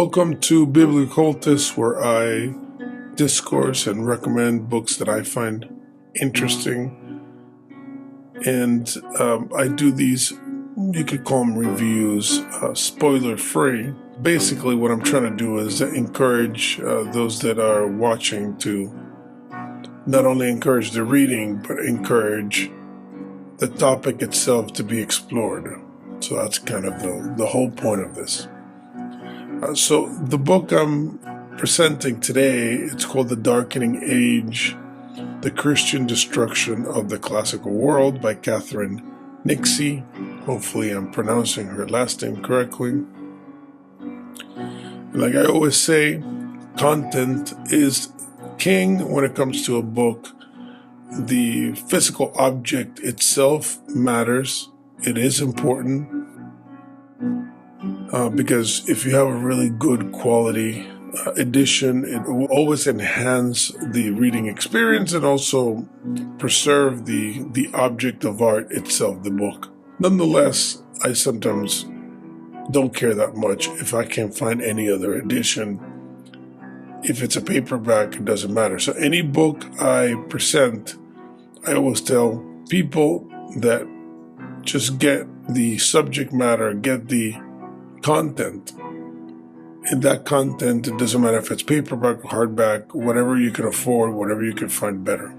Welcome to Biblio Cultist, where I discourse and recommend books that I find interesting. And I do these, you could call them reviews, spoiler-free. Basically, what I'm trying to do is encourage those that are watching to not only encourage the reading, but encourage the topic itself to be explored. So that's kind of the whole point of this. So the book I'm presenting today, it's called The Darkening Age, The Christian Destruction of the Classical World by Nixey. Hopefully I'm pronouncing her last name correctly. Like I always say, content is king when it comes to a book. The physical object itself matters. It is important. Because if you have a really good quality edition, it will always enhance the reading experience and also preserve the object of art itself, the book. Nonetheless, I sometimes don't care that much if I can't find any other edition. If it's a paperback, it doesn't matter. So any book I present, I always tell people that just get the subject matter, get the content. And that content, it doesn't matter if it's paperback, hardback, whatever you can afford, whatever you can find better.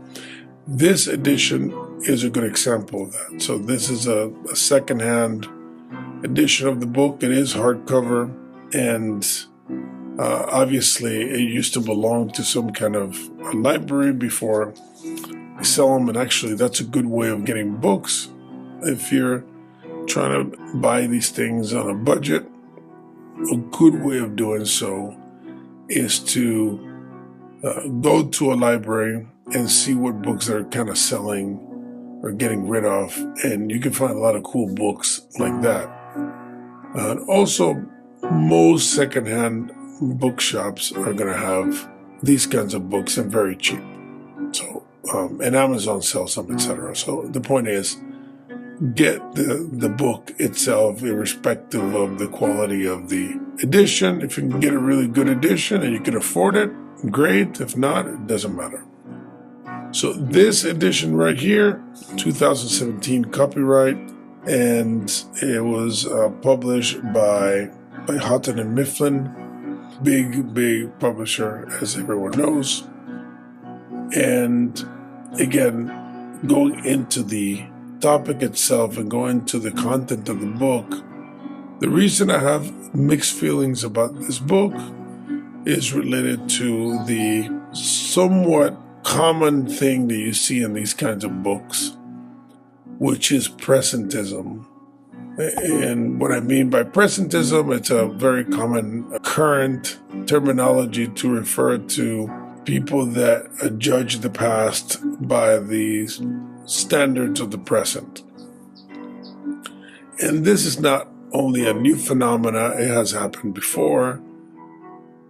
This edition is a good example of that. So this is a secondhand edition of the book. It is hardcover, and obviously it used to belong to some kind of a library before they sell them. And actually, that's a good way of getting books. If you're trying to buy these things on a budget, a good way of doing so is to go to a library and see what books are kind of selling or getting rid of, and you can find a lot of cool books like that. And also, most secondhand bookshops are going to have these kinds of books and very cheap. So, and Amazon sells some, etc. So the point is, get the book itself, irrespective of the quality of the edition. If you can get a really good edition and you can afford it, great. If not, it doesn't matter. So this edition right here, 2017 copyright, and it was published by Houghton and Mifflin, big publisher, as everyone knows. And again, going into the topic itself and going to the content of the book, the reason I have mixed feelings about this book is related to the somewhat common thing that you see in these kinds of books, which is presentism. And what I mean by presentism, it's a very common current terminology to refer to people that judge the past by the standards of the present. And this is not only a new phenomena, it has happened before.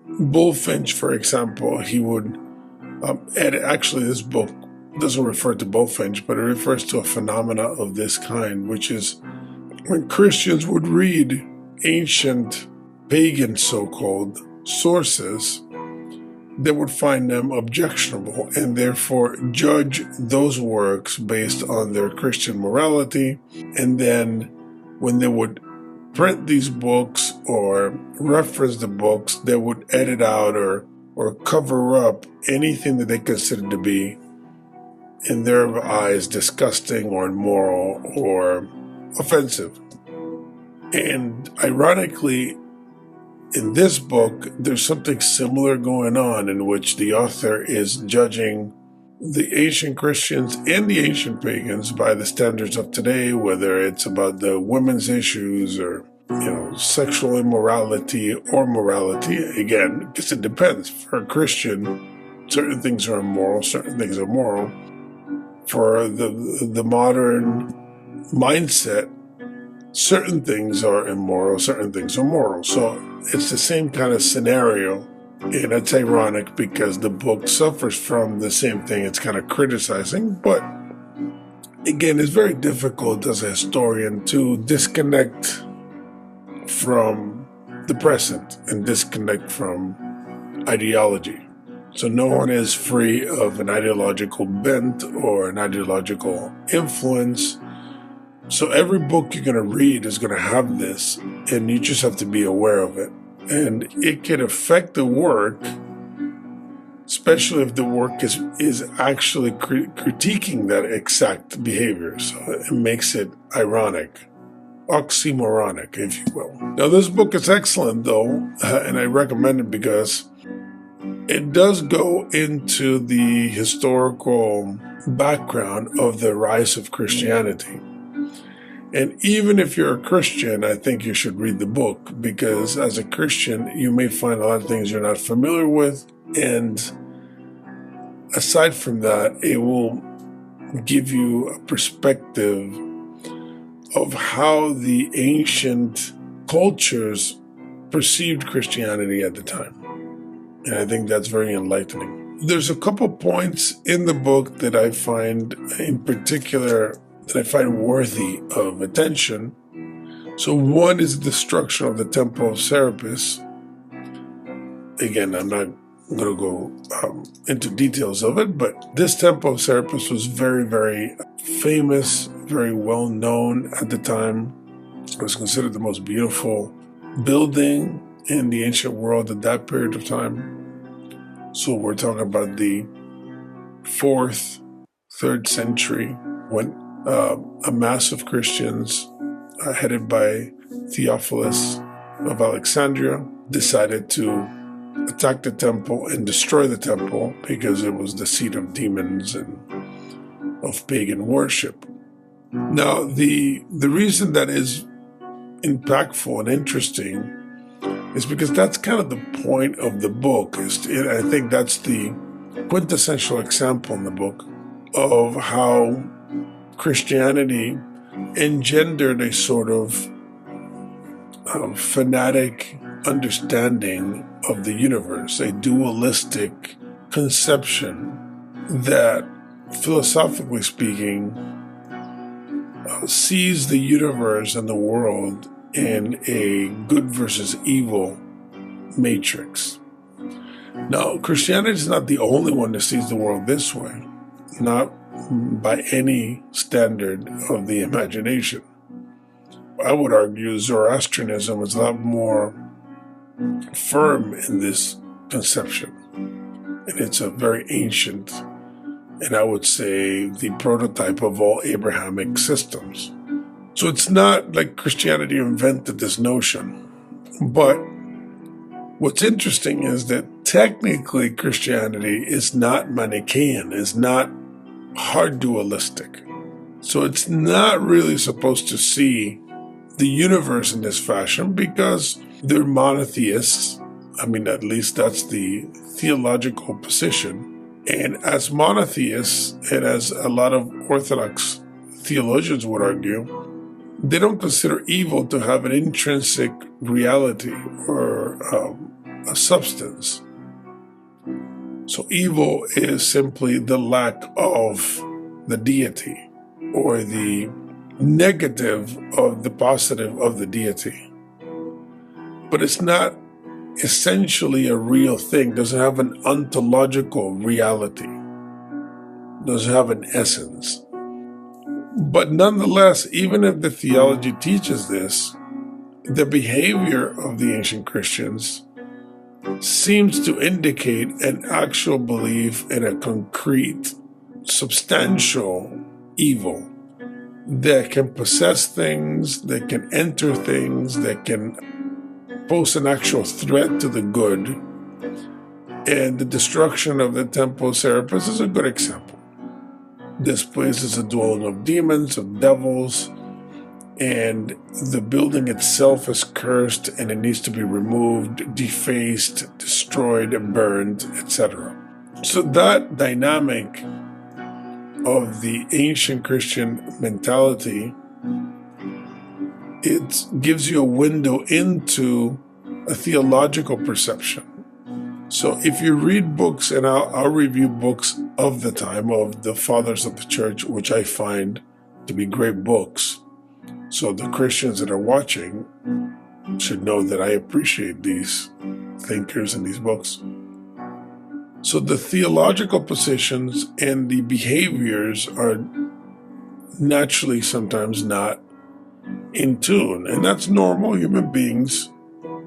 Bullfinch, for example, he would edit, actually this book doesn't refer to Bullfinch, but it refers to a phenomena of this kind, which is when Christians would read ancient pagan so-called sources, they would find them objectionable and therefore judge those works based on their Christian morality. And then when they would print these books or reference the books, they would edit out or cover up anything that they considered to be, in their eyes, disgusting or immoral or offensive. And ironically, in this book, there's something similar going on, in which the author is judging the ancient Christians and the ancient pagans by the standards of today, whether it's about the women's issues or, sexual immorality or morality. Again, because it depends. For a Christian, certain things are immoral, certain things are moral. For the modern mindset, certain things are immoral, certain things are moral. So it's the same kind of scenario, and it's ironic because the book suffers from the same thing it's kind of criticizing. But again, it's very difficult as a historian to disconnect from the present and disconnect from ideology. So no one is free of an ideological bent or an ideological influence. So every book you're going to read is going to have this, and you just have to be aware of it. And it can affect the work, especially if the work is actually critiquing that exact behavior. So it makes it ironic, oxymoronic, if you will. Now, this book is excellent, though, and I recommend it because it does go into the historical background of the rise of Christianity. And even if you're a Christian, I think you should read the book, because as a Christian, you may find a lot of things you're not familiar with. And aside from that, it will give you a perspective of how the ancient cultures perceived Christianity at the time. And I think that's very enlightening. There's a couple points in the book that I find in particular that I find worthy of attention. So one is the destruction of the temple of Serapis. Again, I'm not going to go into details of it, but this temple of Serapis was very, very famous, very well known at the time. It was considered the most beautiful building in the ancient world at that period of time. So we're talking about the 4th, 3rd century, when a mass of Christians headed by Theophilus of Alexandria decided to attack the temple and destroy the temple because it was the seat of demons and of pagan worship. Now, the reason that is impactful and interesting is because that's kind of the point of the book. I think that's the quintessential example in the book of how Christianity engendered a sort of fanatic understanding of the universe, a dualistic conception that, philosophically speaking, sees the universe and the world in a good versus evil matrix. Now, Christianity is not the only one that sees the world this way, not by any standard of the imagination. I would argue Zoroastrianism is a lot more firm in this conception. And it's a very ancient, and I would say the prototype of all Abrahamic systems. So it's not like Christianity invented this notion. But what's interesting is that technically Christianity is not Manichaean, is not hard dualistic. So it's not really supposed to see the universe in this fashion because they're monotheists. I mean, at least that's the theological position. And as monotheists, and as a lot of Orthodox theologians would argue, they don't consider evil to have an intrinsic reality or a substance. So evil is simply the lack of the deity or the negative of the positive of the deity. But it's not essentially a real thing, doesn't have an ontological reality, doesn't have an essence. But nonetheless, even if the theology teaches this, the behavior of the ancient Christians seems to indicate an actual belief in a concrete, substantial evil that can possess things, that can enter things, that can pose an actual threat to the good. And the destruction of the temple of Serapis is a good example. This place is a dwelling of demons, of devils, and the building itself is cursed and it needs to be removed, defaced, destroyed, burned, etc. So that dynamic of the ancient Christian mentality, it gives you a window into a theological perception. So if you read books, and I'll review books of the time of the fathers of the church, which I find to be great books. So the Christians that are watching, should know that I appreciate these thinkers and these books. So the theological positions and the behaviors are naturally sometimes not in tune, and that's normal. Human beings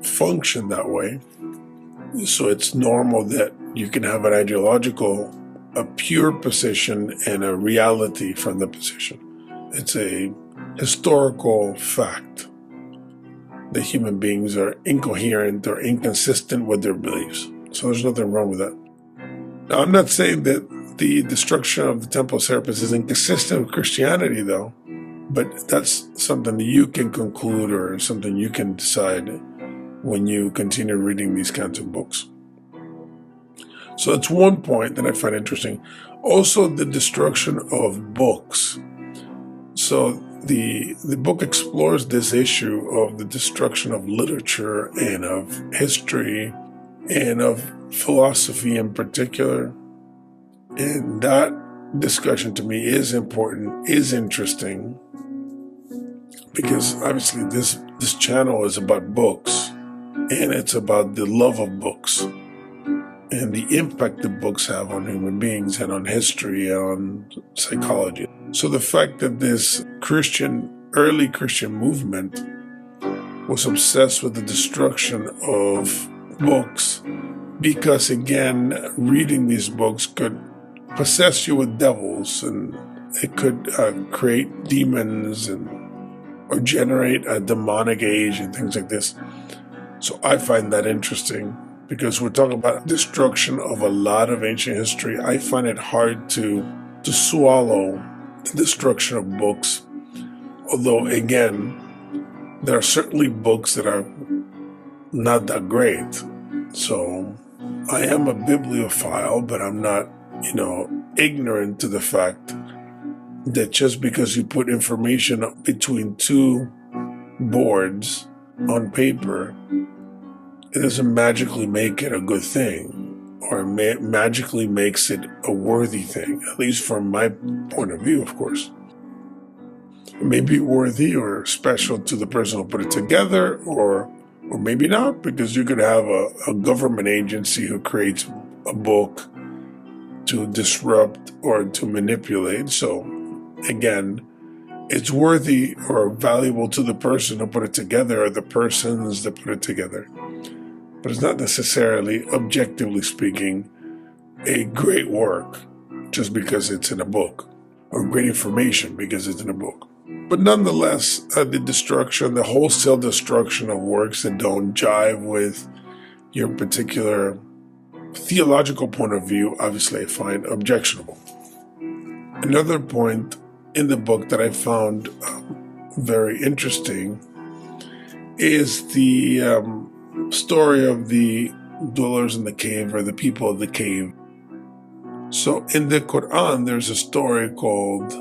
function that way. So it's normal that you can have an ideological, a pure position and a reality from the position. It's a historical fact that human beings are incoherent or inconsistent with their beliefs. So there's nothing wrong with that. Now, I'm not saying that the destruction of the Temple of Serapis is inconsistent with Christianity, though, but that's something that you can conclude or something you can decide when you continue reading these kinds of books. So that's one point that I find interesting. Also, the destruction of books. So the book explores this issue of the destruction of literature and of history and of philosophy in particular. And that discussion to me is important, is interesting, because obviously this channel is about books, and it's about the love of books and the impact that books have on human beings and on history and on psychology. So the fact that this early Christian movement was obsessed with the destruction of books, because again, reading these books could possess you with devils, and it could create demons or generate a demonic age and things like this. So I find that interesting, because we're talking about destruction of a lot of ancient history. I find it hard to swallow the destruction of books. Although, again, there are certainly books that are not that great. So I am a bibliophile, but I'm not, ignorant to the fact that just because you put information between two boards on paper, it doesn't magically make it a good thing, or magically makes it a worthy thing, at least from my point of view, of course. It may be worthy or special to the person who put it together, or maybe not, because you could have a government agency who creates a book to disrupt or to manipulate. So again, it's worthy or valuable to the person who put it together, or the persons that put it together. But it's not necessarily, objectively speaking, a great work just because it's in a book, or great information because it's in a book. But nonetheless, the wholesale destruction of works that don't jive with your particular theological point of view, obviously I find objectionable. Another point in the book that I found very interesting is the story of the dwellers in the cave, or the people of the cave. So in the Quran, there's a story called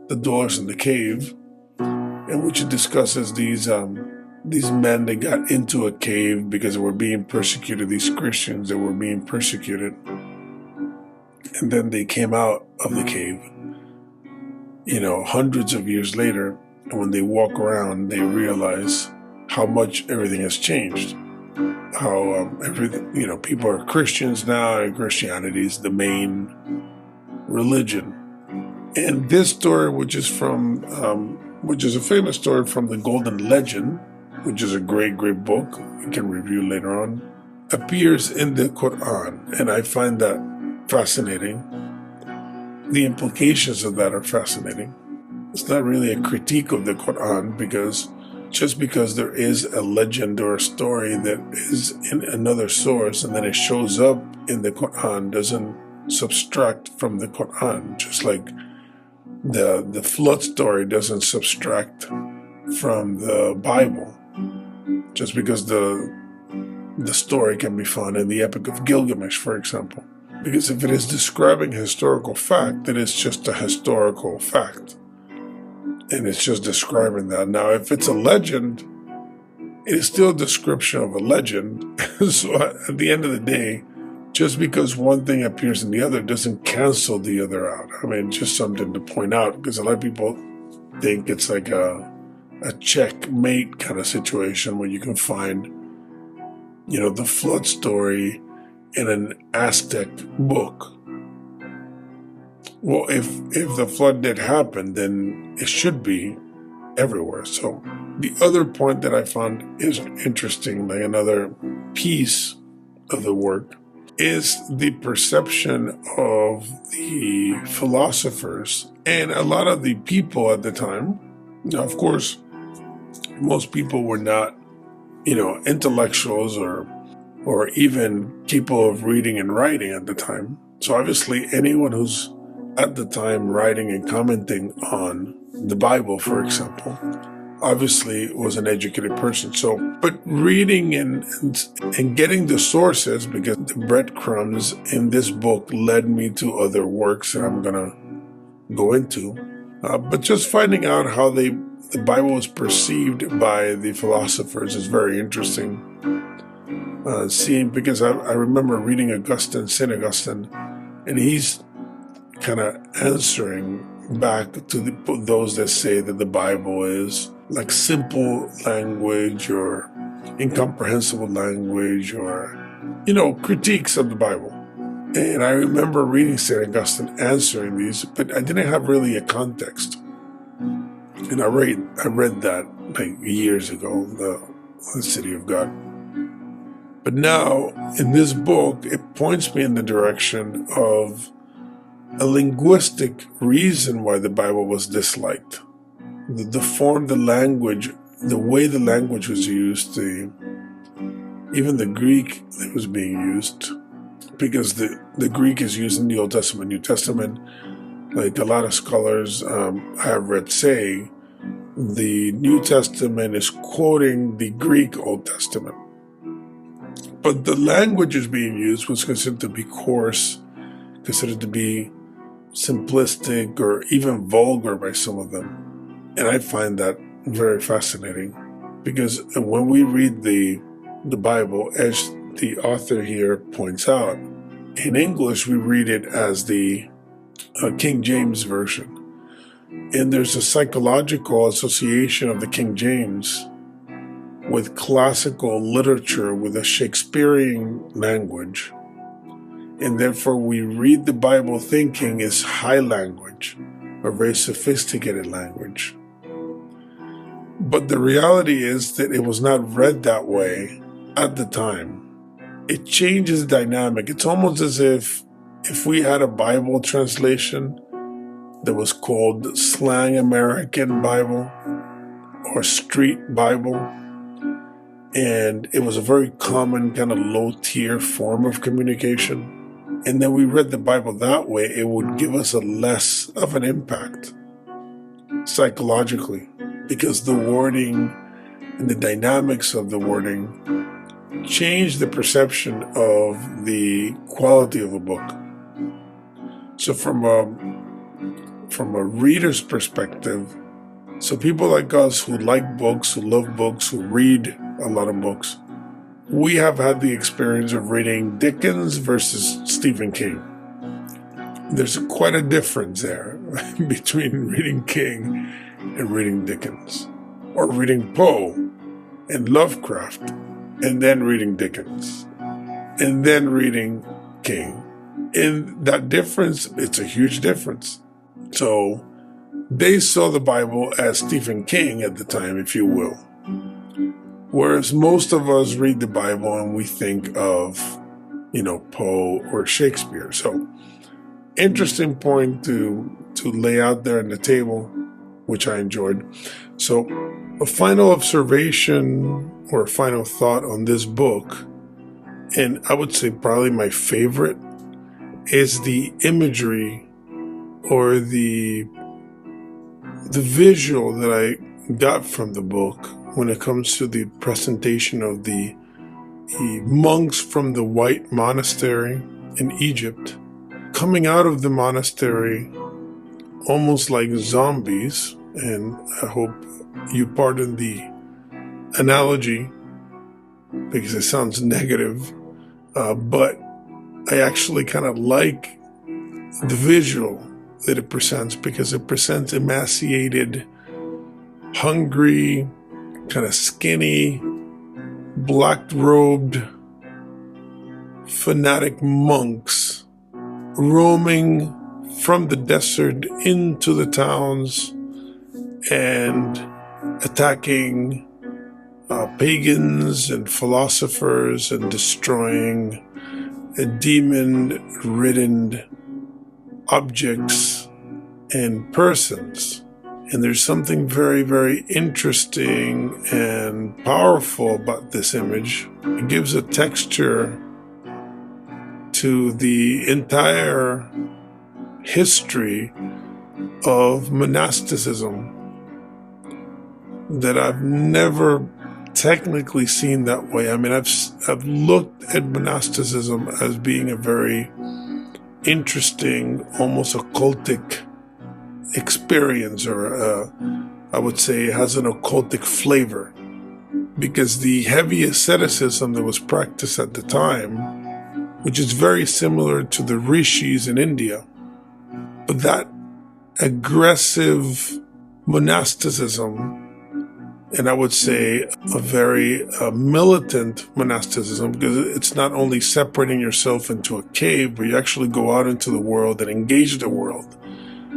The Dwellers in the Cave, in which it discusses these men that got into a cave because they were being persecuted, these Christians that were being persecuted. And then they came out of the cave, hundreds of years later. And when they walk around, they realize how much everything has changed. How everything, people are Christians now, and Christianity is the main religion. And this story, which is a famous story from the Golden Legend, which is a great, great book we can review later on, appears in the Quran. And I find that fascinating. The implications of that are fascinating. It's not really a critique of the Quran, because just because there is a legend or a story that is in another source and then it shows up in the Quran doesn't subtract from the Quran. Just like the flood story doesn't subtract from the Bible. Just because the story can be found in the Epic of Gilgamesh, for example. Because if it is describing a historical fact, then it's just a historical fact. And it's just describing that. Now, if it's a legend, it is still a description of a legend. So at the end of the day, just because one thing appears in the other doesn't cancel the other out. I mean, just something to point out, because a lot of people think it's like a a checkmate kind of situation where you can find, the flood story in an Aztec book. Well, if the flood did happen, then it should be everywhere. So the other point that I found is interesting, like another piece of the work, is the perception of the philosophers and a lot of the people at the time. Now, of course, most people were not, intellectuals or even capable of reading and writing at the time. So obviously anyone who's at the time writing and commenting on the Bible, for example, obviously was an educated person. So, but reading and getting the sources, because the breadcrumbs in this book led me to other works that I'm going to go into. But just finding out how the Bible was perceived by the philosophers is very interesting. Seeing, because I remember reading St. Augustine, and he's kind of answering back to those that say that the Bible is like simple language or incomprehensible language or, critiques of the Bible. And I remember reading St. Augustine answering these, but I didn't have really a context. And I read that like years ago, the City of God. But now in this book, it points me in the direction of a linguistic reason why the Bible was disliked. The form, the language, the way the language was used, even the Greek that was being used, because the Greek is used in the Old Testament, New Testament. Like a lot of scholars I have read say, the New Testament is quoting the Greek Old Testament. But the language is being used was considered to be coarse, considered to be simplistic or even vulgar by some of them. And I find that very fascinating, because when we read the Bible, as the author here points out, in English we read it as the King James Version. And there's a psychological association of the King James with classical literature, with a Shakespearean language. And therefore we read the Bible thinking it's high language or very sophisticated language. But the reality is that it was not read that way at the time. It changes the dynamic. It's almost as if we had a Bible translation that was called Slang American Bible or Street Bible, and it was a very common kind of low-tier form of communication, and then we read the Bible that way, it would give us a less of an impact psychologically, because the wording and the dynamics of the wording change the perception of the quality of a book. So from a reader's perspective, so people like us who like books, who love books, who read a lot of books, we have had the experience of reading Dickens versus Stephen King. There's quite a difference there between reading King and reading Dickens, or reading Poe and Lovecraft, and then reading Dickens, and then reading King. And that difference, it's a huge difference. So they saw the Bible as Stephen King at the time, if you will. Whereas most of us read the Bible and we think of, Poe or Shakespeare. So interesting point to lay out there on the table, which I enjoyed. So a final observation or a final thought on this book, and I would say probably my favorite, is the imagery or the visual that I got from the book when it comes to the presentation of the monks from the White Monastery in Egypt coming out of the monastery almost like zombies. And I hope you pardon the analogy because it sounds negative, but I actually kind of like the visual that it presents, because it presents emaciated hungry, kind of skinny, black-robed, fanatic monks roaming from the desert into the towns and attacking pagans and philosophers and destroying demon-ridden objects and persons. And there's something very, very interesting and powerful about this image. It gives a texture to the entire history of monasticism that I've never technically seen that way. I mean, I've looked at monasticism as being a very interesting, almost occultic experience, or I would say it has an occultic flavor, because the heavy asceticism that was practiced at the time, which is very similar to the rishis in India, but that aggressive monasticism, and I would say a very militant monasticism, because it's not only separating yourself into a cave, but you actually go out into the world and engage the world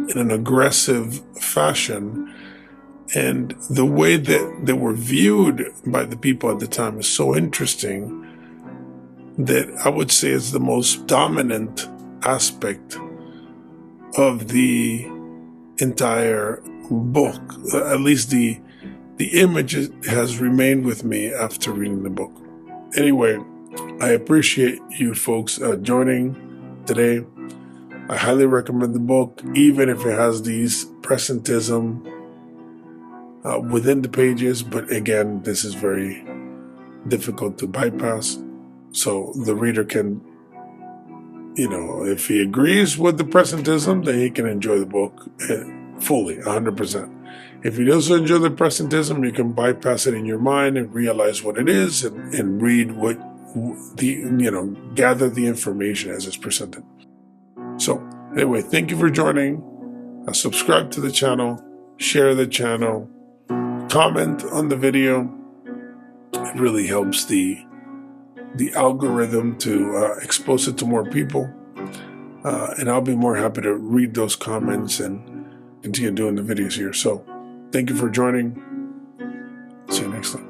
in an aggressive fashion. And the way that they were viewed by the people at the time is so interesting that I would say is the most dominant aspect of the entire book. At least the image has remained with me after reading the book. Anyway, I appreciate you folks joining today. I highly recommend the book, even if it has these presentism within the pages. But again, this is very difficult to bypass. So the reader can, if he agrees with the presentism, then he can enjoy the book fully, 100%. If he doesn't enjoy the presentism, you can bypass it in your mind and realize what it is and read what gather the information as it's presented. So anyway, thank you for joining. Subscribe to the channel, share the channel, comment on the video. It really helps the algorithm to expose it to more people. And I'll be more happy to read those comments and continue doing the videos here. So thank you for joining. See you next time.